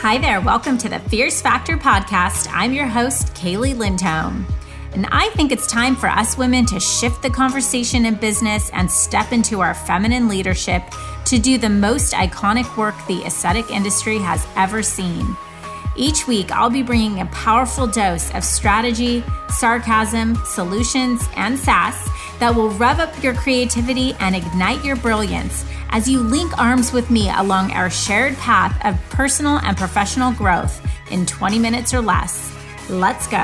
Hi there, welcome to the Fierce Factor podcast. I'm your host, Kaylee Lindholm. And I think it's time for us women to shift the conversation in business and step into our feminine leadership to do the most iconic work the aesthetic industry has ever seen. Each week, I'll be bringing a powerful dose of strategy, sarcasm, solutions, and sass that will rev up your creativity and ignite your brilliance as you link arms with me along our shared path of personal and professional growth in 20 minutes or less. Let's go.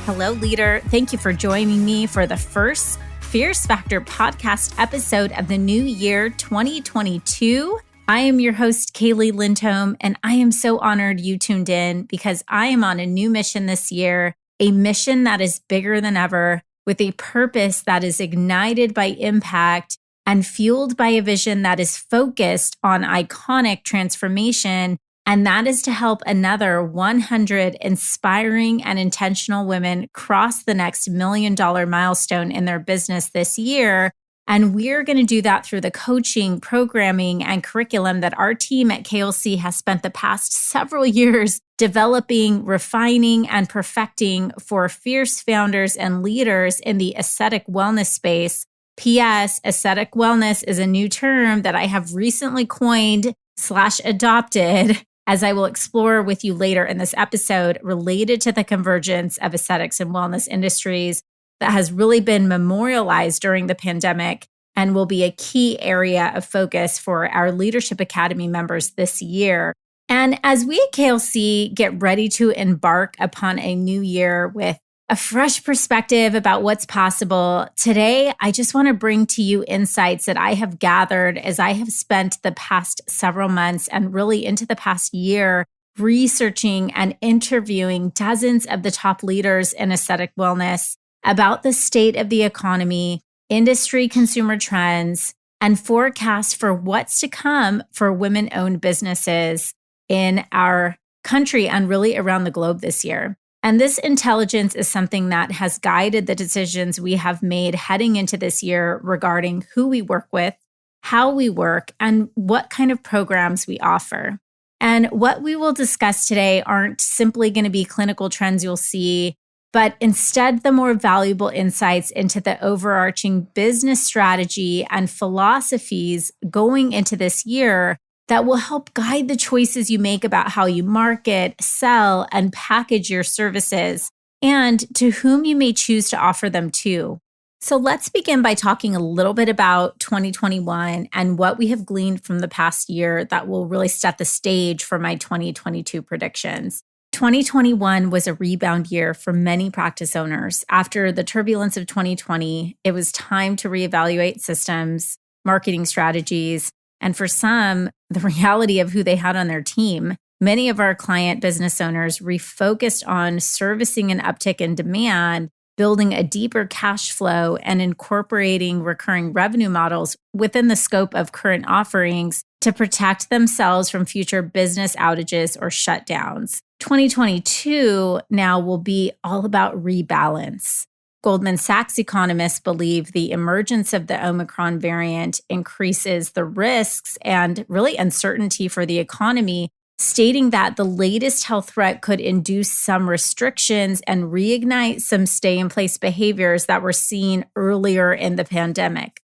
Hello, leader. Thank you for joining me for the first Fierce Factor podcast episode of the new year 2022. I am your host, Kaylee Lindholm, and I am so honored you tuned in because I am on a new mission this year, a mission that is bigger than ever, with a purpose that is ignited by impact and fueled by a vision that is focused on iconic transformation, and that is to help another 100 inspiring and intentional women cross the next $1 million milestone in their business this year. And we're going to do that through the coaching, programming, and curriculum that our team at KLC has spent the past several years developing, refining, and perfecting for fierce founders and leaders in the aesthetic wellness space. P.S. Aesthetic wellness is a new term that I have recently coined/adopted, as I will explore with you later in this episode, related to the convergence of aesthetics and wellness industries that has really been memorialized during the pandemic and will be a key area of focus for our Leadership Academy members this year. And as we at KLC get ready to embark upon a new year with a fresh perspective about what's possible, today I just want to bring to you insights that I have gathered as I have spent the past several months and really into the past year researching and interviewing dozens of the top leaders in aesthetic wellness about the state of the economy, industry consumer trends, and forecasts for what's to come for women-owned businesses in our country and really around the globe this year. And this intelligence is something that has guided the decisions we have made heading into this year regarding who we work with, how we work, and what kind of programs we offer. And what we will discuss today aren't simply going to be clinical trends you'll see, but instead the more valuable insights into the overarching business strategy and philosophies going into this year that will help guide the choices you make about how you market, sell, and package your services, and to whom you may choose to offer them to. So let's begin by talking a little bit about 2021 and what we have gleaned from the past year that will really set the stage for my 2022 predictions. 2021 was a rebound year for many practice owners. After the turbulence of 2020, it was time to reevaluate systems, marketing strategies, and for some, the reality of who they had on their team. Many of our client business owners refocused on servicing an uptick in demand, building a deeper cash flow, and incorporating recurring revenue models within the scope of current offerings to protect themselves from future business outages or shutdowns. 2022 now will be all about rebalance. Goldman Sachs economists believe the emergence of the Omicron variant increases the risks and really uncertainty for the economy, stating that the latest health threat could induce some restrictions and reignite some stay-in-place behaviors that were seen earlier in the pandemic.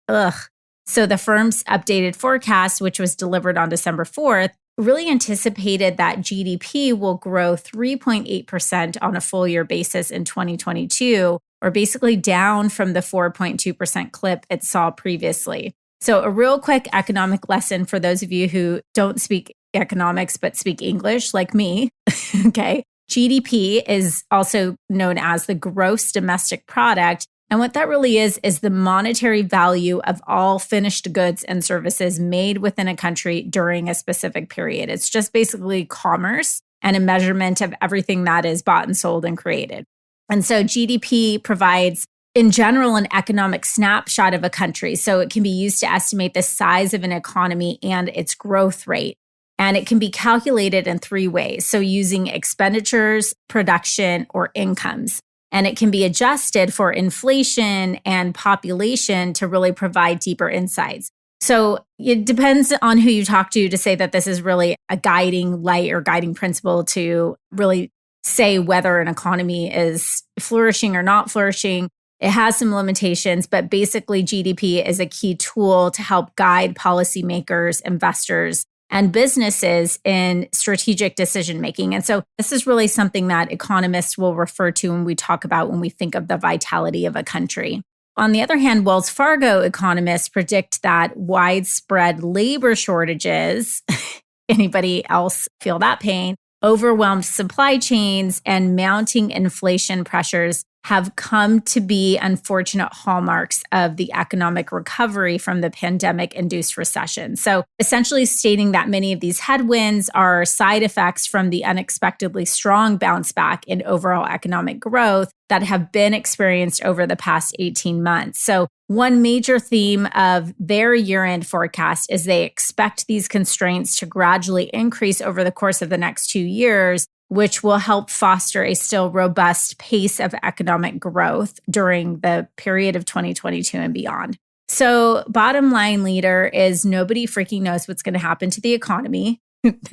So the firm's updated forecast, which was delivered on December 4th, really anticipated that GDP will grow 3.8% on a full year basis in 2022, or basically down from the 4.2% clip it saw previously. So a real quick economic lesson for those of you who don't speak economics but speak English like me, okay? GDP is also known as the gross domestic product. And what that really is the monetary value of all finished goods and services made within a country during a specific period. It's just basically commerce and a measurement of everything that is bought and sold and created. And so GDP provides, in general, an economic snapshot of a country. So it can be used to estimate the size of an economy and its growth rate. And it can be calculated in three ways. So using expenditures, production, or incomes. And it can be adjusted for inflation and population to really provide deeper insights. So it depends on who you talk to say that this is really a guiding light or guiding principle to really say whether an economy is flourishing or not flourishing. It has some limitations, but basically GDP is a key tool to help guide policymakers, investors, and businesses in strategic decision making. And so this is really something that economists will refer to when we talk about when we think of the vitality of a country. On the other hand, Wells Fargo economists predict that widespread labor shortages, anybody else feel that pain, overwhelmed supply chains, and mounting inflation pressures have come to be unfortunate hallmarks of the economic recovery from the pandemic-induced recession. So essentially stating that many of these headwinds are side effects from the unexpectedly strong bounce back in overall economic growth that have been experienced over the past 18 months. So one major theme of their year-end forecast is they expect these constraints to gradually increase over the course of the next 2 years, which will help foster a still robust pace of economic growth during the period of 2022 and beyond. So bottom line, leader, is nobody freaking knows what's going to happen to the economy.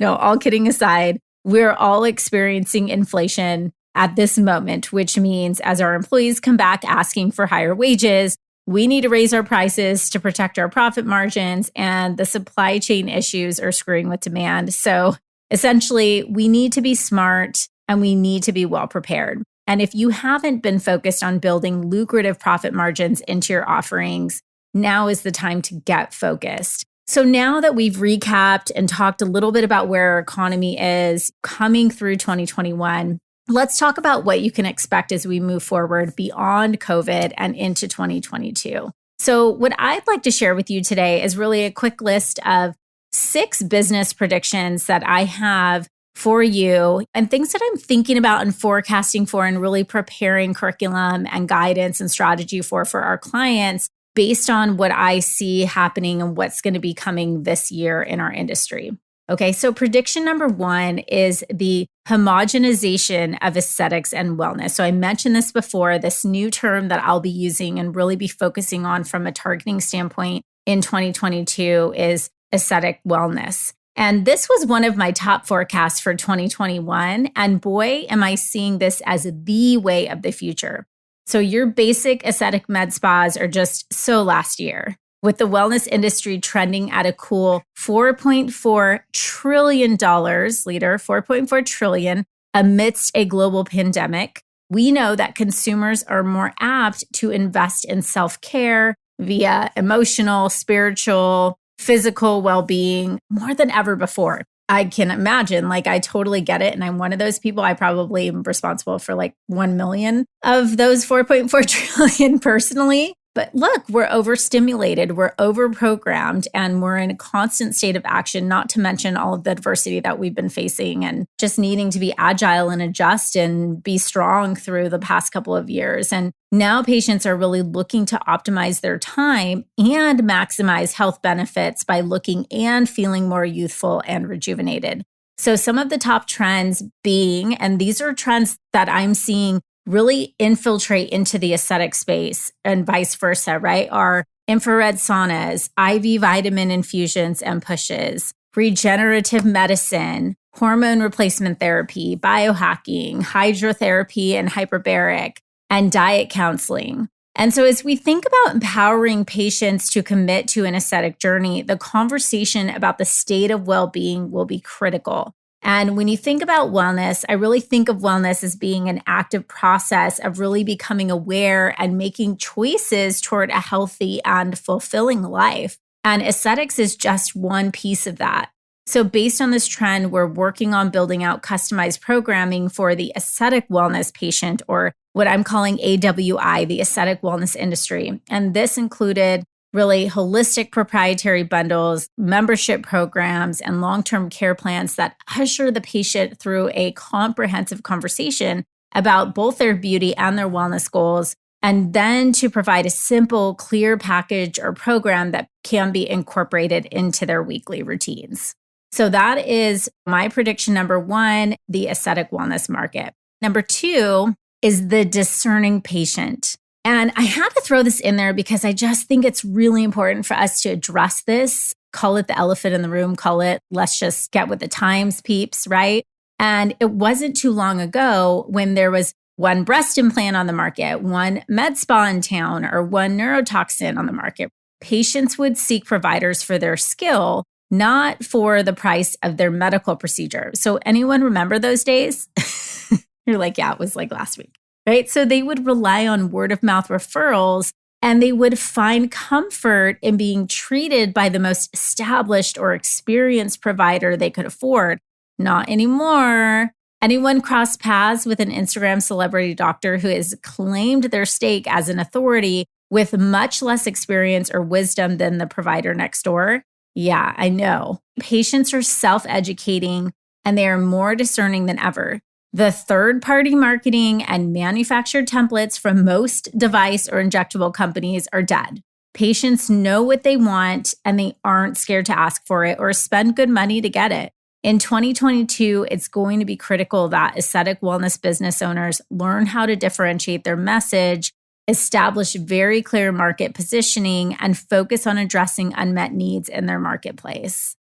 No, all kidding aside, we're all experiencing inflation at this moment, which means as our employees come back asking for higher wages, we need to raise our prices to protect our profit margins, and the supply chain issues are screwing with demand. So essentially, we need to be smart and we need to be well prepared. And if you haven't been focused on building lucrative profit margins into your offerings, now is the time to get focused. So now that we've recapped and talked a little bit about where our economy is coming through 2021, let's talk about what you can expect as we move forward beyond COVID and into 2022. So what I'd like to share with you today is really a quick list of 6 business predictions that I have for you and things that I'm thinking about and forecasting for and really preparing curriculum and guidance and strategy for our clients based on what I see happening and what's going to be coming this year in our industry. Okay, so prediction number 1 is the homogenization of aesthetics and wellness. So I mentioned this before, this new term that I'll be using and really be focusing on from a targeting standpoint in 2022 is aesthetic wellness. And this was one of my top forecasts for 2021. And boy, am I seeing this as the way of the future. So your basic aesthetic med spas are just so last year, with the wellness industry trending at a cool $4.4 trillion, leader, $4.4 trillion amidst a global pandemic. We know that consumers are more apt to invest in self-care via emotional, spiritual, physical well-being more than ever before. I can imagine, I totally get it. And I'm one of those people. I probably am responsible for 1 million of those 4.4 trillion personally. But look, we're overstimulated, we're overprogrammed, and we're in a constant state of action, not to mention all of the adversity that we've been facing and just needing to be agile and adjust and be strong through the past couple of years. And now patients are really looking to optimize their time and maximize health benefits by looking and feeling more youthful and rejuvenated. So some of the top trends being, and these are trends that I'm seeing really infiltrate into the aesthetic space and vice versa, right? Are infrared saunas, IV vitamin infusions and pushes, regenerative medicine, hormone replacement therapy, biohacking, hydrotherapy and hyperbaric, and diet counseling. And so as we think about empowering patients to commit to an aesthetic journey, the conversation about the state of well-being will be critical. And when you think about wellness, I really think of wellness as being an active process of really becoming aware and making choices toward a healthy and fulfilling life. And aesthetics is just one piece of that. So based on this trend, we're working on building out customized programming for the aesthetic wellness patient, or what I'm calling AWI, the aesthetic wellness industry. And this included really holistic proprietary bundles, membership programs, and long-term care plans that usher the patient through a comprehensive conversation about both their beauty and their wellness goals, and then to provide a simple, clear package or program that can be incorporated into their weekly routines. So that is my prediction number 1, the aesthetic wellness market. Number 2 is the discerning patient. And I had to throw this in there because I just think it's really important for us to address this. Call it the elephant in the room, call it, let's just get with the times, peeps, right? And it wasn't too long ago when there was one breast implant on the market, one med spa in town, or one neurotoxin on the market. Patients would seek providers for their skill, not for the price of their medical procedure. So anyone remember those days? You're like, yeah, it was like last week, right? So they would rely on word of mouth referrals, and they would find comfort in being treated by the most established or experienced provider they could afford. Not anymore. Anyone cross paths with an Instagram celebrity doctor who has claimed their stake as an authority with much less experience or wisdom than the provider next door? Yeah, I know. Patients are self-educating and they are more discerning than ever. The third-party marketing and manufactured templates from most device or injectable companies are dead. Patients know what they want and they aren't scared to ask for it or spend good money to get it. In 2022, it's going to be critical that aesthetic wellness business owners learn how to differentiate their message, establish very clear market positioning, and focus on addressing unmet needs in their marketplace.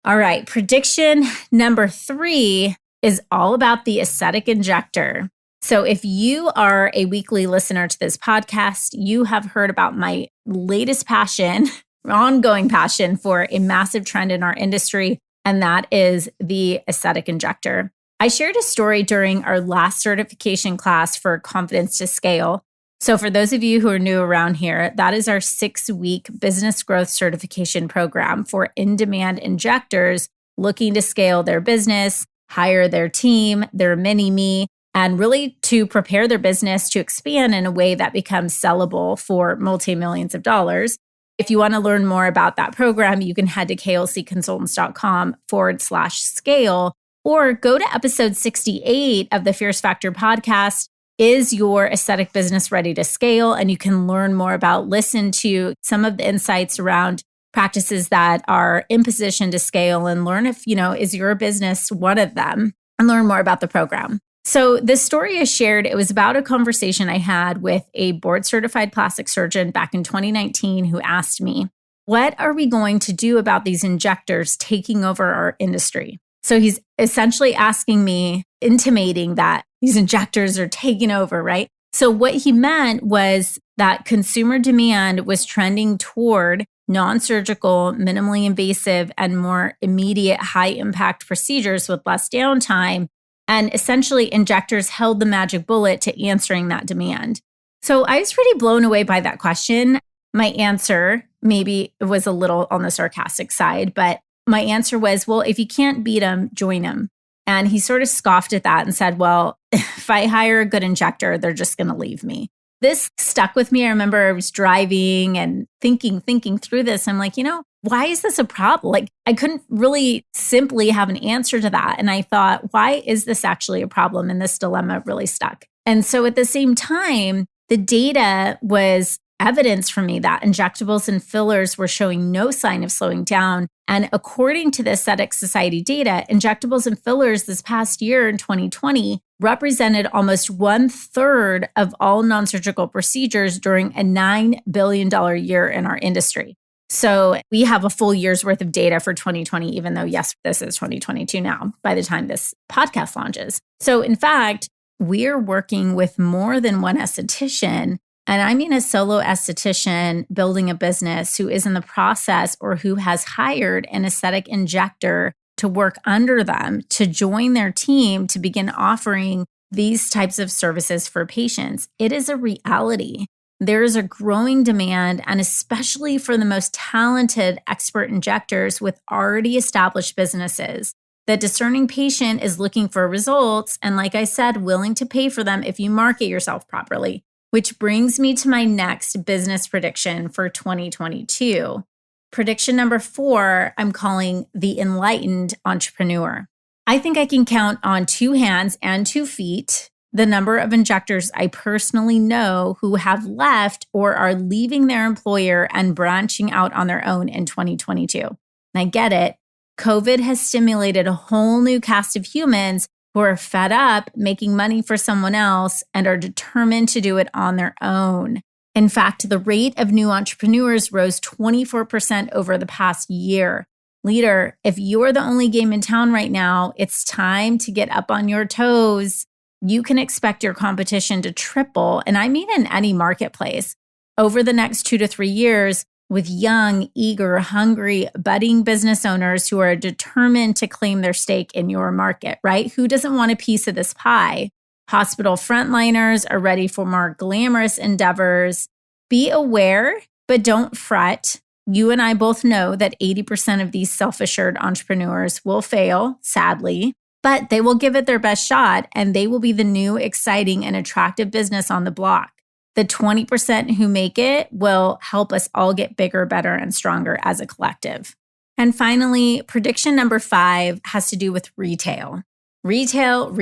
All right, prediction number 3 is all about the aesthetic injector. So if you are a weekly listener to this podcast, you have heard about my latest passion, ongoing passion for a massive trend in our industry, and that is the aesthetic injector. I shared a story during our last certification class for Confidence to Scale. So for those of you who are new around here, that is our 6-week business growth certification program for in-demand injectors looking to scale their business, hire their team, their mini-me, and really to prepare their business to expand in a way that becomes sellable for multi-millions of dollars. If you want to learn more about that program, you can head to klcconsultants.com/scale or go to episode 68 of the Fierce Factor podcast. Is your aesthetic business ready to scale? And you can learn more listen to some of the insights around practices that are in position to scale and learn if, is your business one of them, and learn more about the program. So this story I shared, it was about a conversation I had with a board certified plastic surgeon back in 2019 who asked me, what are we going to do about these injectors taking over our industry? So he's essentially asking me, intimating that these injectors are taking over, right? So what he meant was that consumer demand was trending toward non-surgical, minimally invasive, and more immediate high-impact procedures with less downtime. And essentially, injectors held the magic bullet to answering that demand. So I was pretty blown away by that question. My answer, maybe it was a little on the sarcastic side, but my answer was, well, if you can't beat them, join them. And he sort of scoffed at that and said, well, if I hire a good injector, they're just going to leave me. This stuck with me. I remember I was driving and thinking through this. I'm like, why is this a problem? Like, I couldn't really simply have an answer to that. And I thought, why is this actually a problem? And this dilemma really stuck. And so at the same time, the data was evidence for me that injectables and fillers were showing no sign of slowing down. And according to the Aesthetic Society data, injectables and fillers this past year in 2020 represented almost 1/3 of all non-surgical procedures during a $9 billion year in our industry. So we have a full year's worth of data for 2020, even though, yes, this is 2022 now by the time this podcast launches. So in fact, we're working with more than one esthetician. And I mean a solo esthetician building a business who is in the process or who has hired an aesthetic injector to work under them to join their team to begin offering these types of services for patients. It is a reality. There is a growing demand, and especially for the most talented expert injectors with already established businesses. The discerning patient is looking for results, and like I said, willing to pay for them if you market yourself properly. Which brings me to my next business prediction for 2022. Prediction number 4, I'm calling the enlightened entrepreneur. I think I can count on 2 hands and 2 feet the number of injectors I personally know who have left or are leaving their employer and branching out on their own in 2022. And I get it. COVID has stimulated a whole new cast of humans who are fed up making money for someone else and are determined to do it on their own. In fact, the rate of new entrepreneurs rose 24% over the past year. Leader, if you're the only game in town right now, it's time to get up on your toes. You can expect your competition to triple, and I mean in any marketplace, over the next 2 to 3 years, with young, eager, hungry, budding business owners who are determined to claim their stake in your market, right? Who doesn't want a piece of this pie? Hospital frontliners are ready for more glamorous endeavors. Be aware, but don't fret. You and I both know that 80% of these self-assured entrepreneurs will fail, sadly, but they will give it their best shot, and they will be the new, exciting, and attractive business on the block. The 20% who make it will help us all get bigger, better, and stronger as a collective. And finally, prediction number 5 has to do with retail. Retail.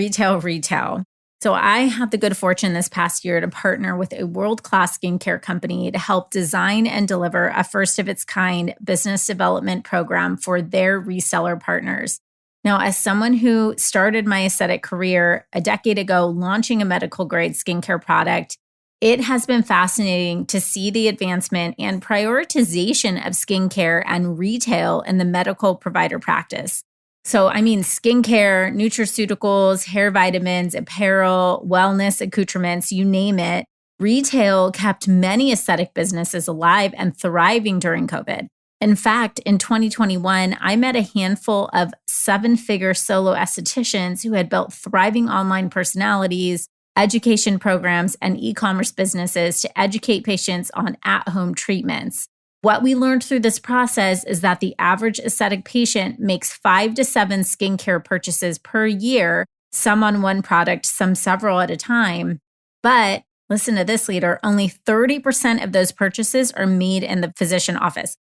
So I had the good fortune this past year to partner with a world-class skincare company to help design and deliver a first-of-its-kind business development program for their reseller partners. Now, as someone who started my aesthetic career a decade ago launching a medical-grade skincare product, it has been fascinating to see the advancement and prioritization of skincare and retail in the medical provider practice. So, I mean, skincare, nutraceuticals, hair vitamins, apparel, wellness accoutrements, you name it. Retail kept many aesthetic businesses alive and thriving during COVID. In fact, in 2021, I met a handful of 7-figure solo estheticians who had built thriving online personalities, education programs, and e-commerce businesses to educate patients on at-home treatments. What we learned through this process is that the average aesthetic patient makes 5 to 7 skincare purchases per year, some on one product, some several at a time. But listen to this, leader, only 30% of those purchases are made in the physician office.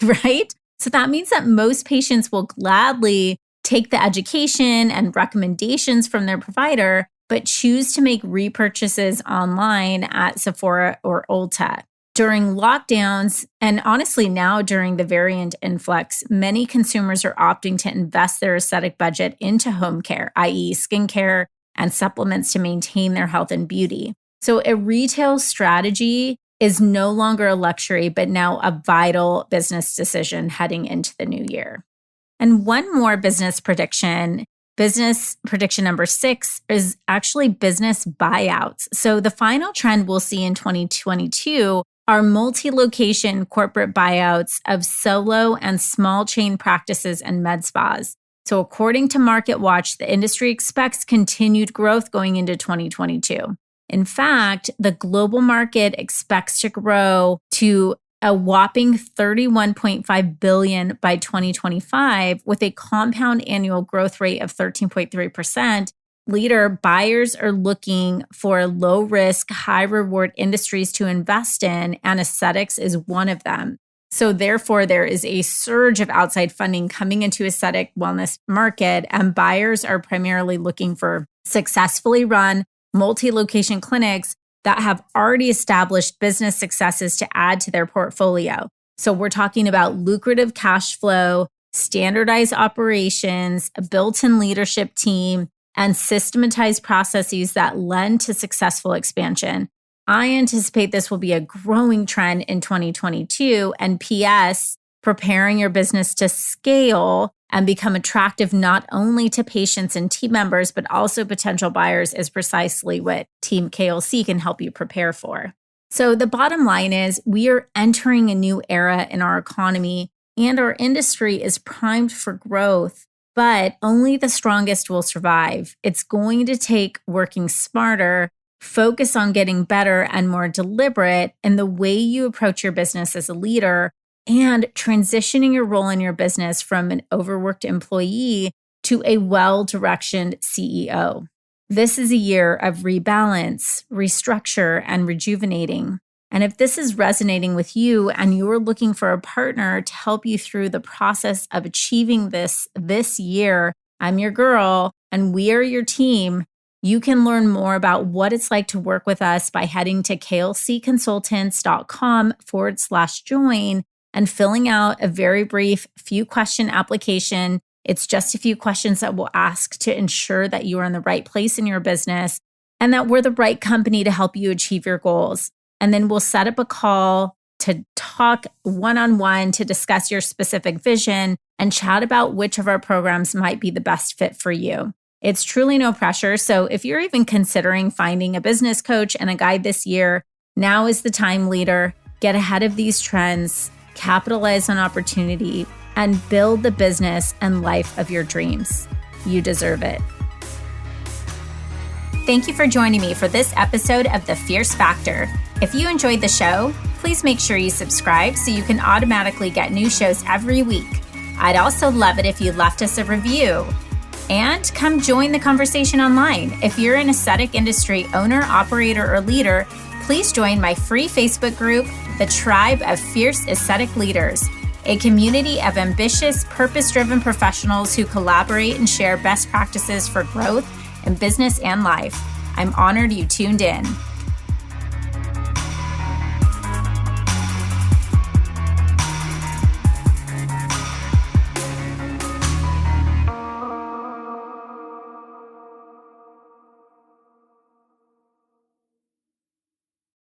Right? So that means that most patients will gladly take the education and recommendations from their provider, but choose to make repurchases online at Sephora or Ulta. During lockdowns, and honestly now during the variant influx, many consumers are opting to invest their aesthetic budget into home care, i.e. skincare and supplements to maintain their health and beauty. So a retail strategy is no longer a luxury, but now a vital business decision heading into the new year. And one more business prediction number 6 is actually business buyouts. So the final trend we'll see in 2022 are multi-location corporate buyouts of solo and small chain practices and med spas. So according to MarketWatch, the industry expects continued growth going into 2022. In fact, the global market expects to grow to a whopping $31.5 billion by 2025 with a compound annual growth rate of 13.3%. Leader, buyers are looking for low-risk, high-reward industries to invest in, and aesthetics is one of them. So therefore, there is a surge of outside funding coming into aesthetic wellness market, and buyers are primarily looking for successfully run multi-location clinics that have already established business successes to add to their portfolio. So we're talking about lucrative cash flow, standardized operations, a built-in leadership team, and systematized processes that lend to successful expansion. I anticipate this will be a growing trend in 2022. And P.S., preparing your business to scale and become attractive not only to patients and team members, but also potential buyers is precisely what Team KLC can help you prepare for. So the bottom line is we are entering a new era in our economy, and our industry is primed for growth. But only the strongest will survive. It's going to take working smarter, focus on getting better and more deliberate in the way you approach your business as a leader, and transitioning your role in your business from an overworked employee to a well-directioned CEO. This is a year of rebalance, restructure, and rejuvenating. And if this is resonating with you and you're looking for a partner to help you through the process of achieving this year, I'm your girl and we are your team. You can learn more about what it's like to work with us by heading to klcconsultants.com/join and filling out a very brief few question application It's just a few questions that we'll ask to ensure that you are in the right place in your business and that we're the right company to help you achieve your goals. And then we'll set up a call to talk one-on-one to discuss your specific vision and chat about which of our programs might be the best fit for you. It's truly no pressure. So if you're even considering finding a business coach and a guide this year, now is the time, leader. Get ahead of these trends, capitalize on opportunity, and build the business and life of your dreams. You deserve it. Thank you for joining me for this episode of The Fierce Factor. If you enjoyed the show, please make sure you subscribe so you can automatically get new shows every week. I'd also love it if you left us a review. And come join the conversation online. If you're an aesthetic industry owner, operator, or leader, please join my free Facebook group, The Tribe of Fierce Aesthetic Leaders, a community of ambitious, purpose-driven professionals who collaborate and share best practices for growth in business and life. I'm honored you tuned in.